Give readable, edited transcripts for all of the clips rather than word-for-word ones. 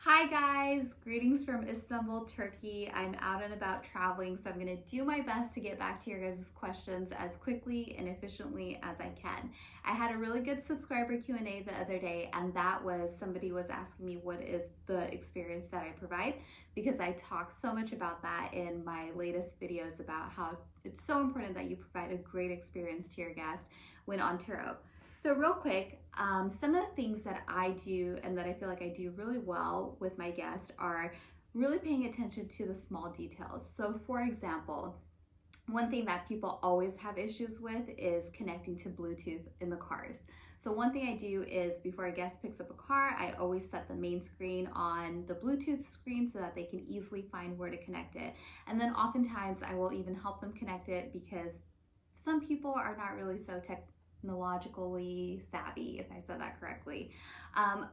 Hi guys, greetings from Istanbul, Turkey. I'm out and about traveling, so I'm gonna do my best to get back to your guys' questions as quickly and efficiently as I can. I had a really good subscriber Q&A the other day, and that was somebody was asking me what is the experience that I provide, because I talk so much about that in my latest videos about how it's so important that you provide a great experience to your guest when on Turo. So real quick, some of the things that I do and that I feel like I do really well with my guests are really paying attention to the small details. So for example, one thing that people always have issues with is connecting to Bluetooth in the cars. So one thing I do is before a guest picks up a car, I always set the main screen on the Bluetooth screen so that they can easily find where to connect it. And then oftentimes I will even help them connect it because some people are not really so technologically savvy, if I said that correctly.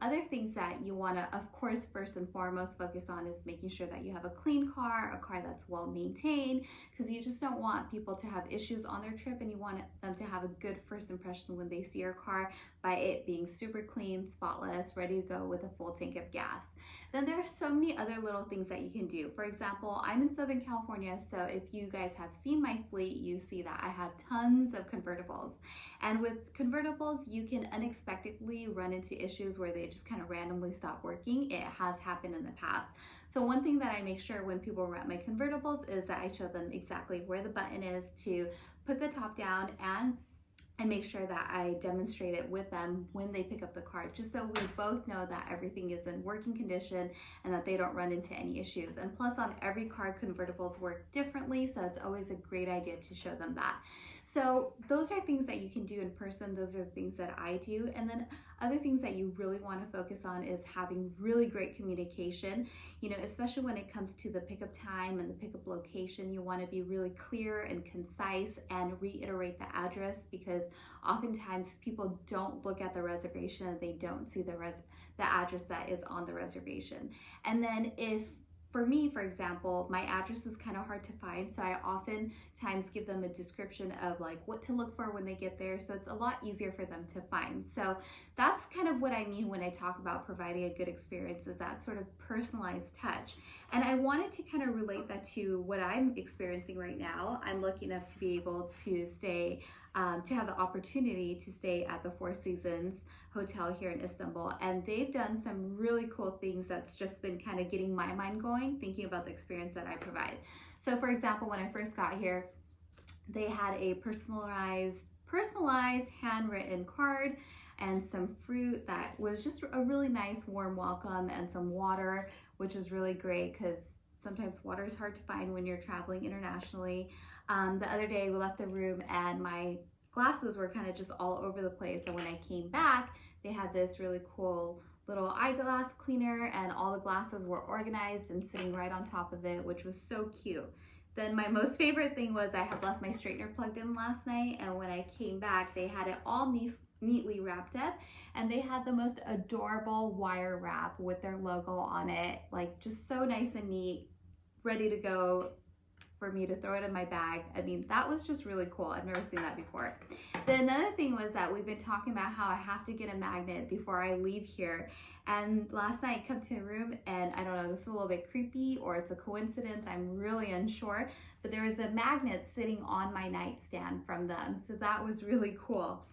Other things that you want to, of course, first and foremost focus on is making sure that you have a clean car, a car that's well maintained, because you just don't want people to have issues on their trip, and you want them to have a good first impression when they see your car by it being super clean, spotless, ready to go with a full tank of gas. Then there are so many other little things that you can do. For example, I'm in Southern California, so if you guys have seen my fleet, you see that I have tons of convertibles. And with convertibles, you can unexpectedly run into issues where they just kind of randomly stop working. It has happened in the past. So one thing that I make sure when people rent my convertibles is that I show them exactly where the button is to put the top down, and I make sure that I demonstrate it with them when they pick up the car, just so we both know that everything is in working condition and that they don't run into any issues. And plus, on every car, convertibles work differently, so it's always a great idea to show them that. So those are things that you can do in person. Those are the things that I do. And then other things that you really want to focus on is having really great communication, especially when it comes to the pickup time and the pickup location. You want to be really clear and concise and reiterate the address, because oftentimes people don't look at the reservation and they don't see the address that is on the reservation. And then for me, for example, my address is kind of hard to find, so I oftentimes give them a description of like what to look for when they get there, so it's a lot easier for them to find. So that's kind of what I mean when I talk about providing a good experience, is that sort of personalized touch. And I wanted to kind of relate that to what I'm experiencing right now. I'm lucky enough to be able to stay, to have the opportunity to stay at the Four Seasons Hotel here in Istanbul, and they've done some really cool things that's just been kind of getting my mind going, thinking about the experience that I provide. So for example, when I first got here, they had a personalized handwritten card and some fruit that was just a really nice warm welcome, and some water, which is really great because sometimes water is hard to find when you're traveling internationally. The other day we left the room and my glasses were kind of just all over the place, and when I came back, they had this really cool little eyeglass cleaner, and all the glasses were organized and sitting right on top of it, which was so cute. Then my most favorite thing was I had left my straightener plugged in last night, and when I came back, they had it all neatly wrapped up, and they had the most adorable wire wrap with their logo on it, like just so nice and neat, ready to go for me to throw it in my bag. I mean, that was just really cool. I've never seen that before. Then another thing was that we've been talking about how I have to get a magnet before I leave here. And last night I come to the room, and I don't know, this is a little bit creepy or it's a coincidence, I'm really unsure, but there was a magnet sitting on my nightstand from them. So that was really cool.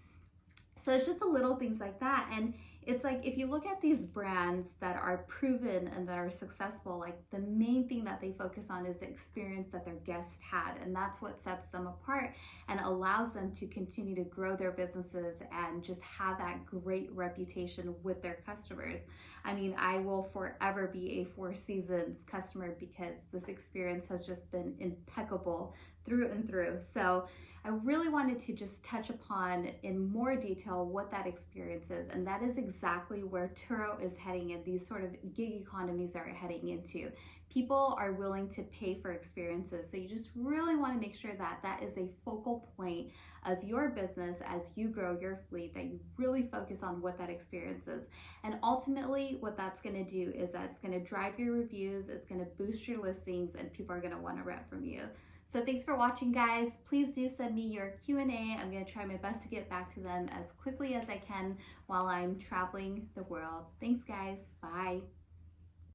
So it's just the little things like that. And it's like, if you look at these brands that are proven and that are successful, like the main thing that they focus on is the experience that their guests had. And that's what sets them apart and allows them to continue to grow their businesses and just have that great reputation with their customers. I mean, I will forever be a Four Seasons customer because this experience has just been impeccable through and through. So I really wanted to just touch upon in more detail what that experience is, and that is exactly where Turo is heading, and these sort of gig economies are heading into. People are willing to pay for experiences, so you just really want to make sure that that is a focal point of your business as you grow your fleet, that you really focus on what that experience is. And ultimately, what that's going to do is that's going to drive your reviews, it's going to boost your listings, and people are going to want to rent from you. So thanks for watching, guys. Please do send me your Q&A. I'm going to try my best to get back to them as quickly as I can while I'm traveling the world. Thanks, guys. Bye.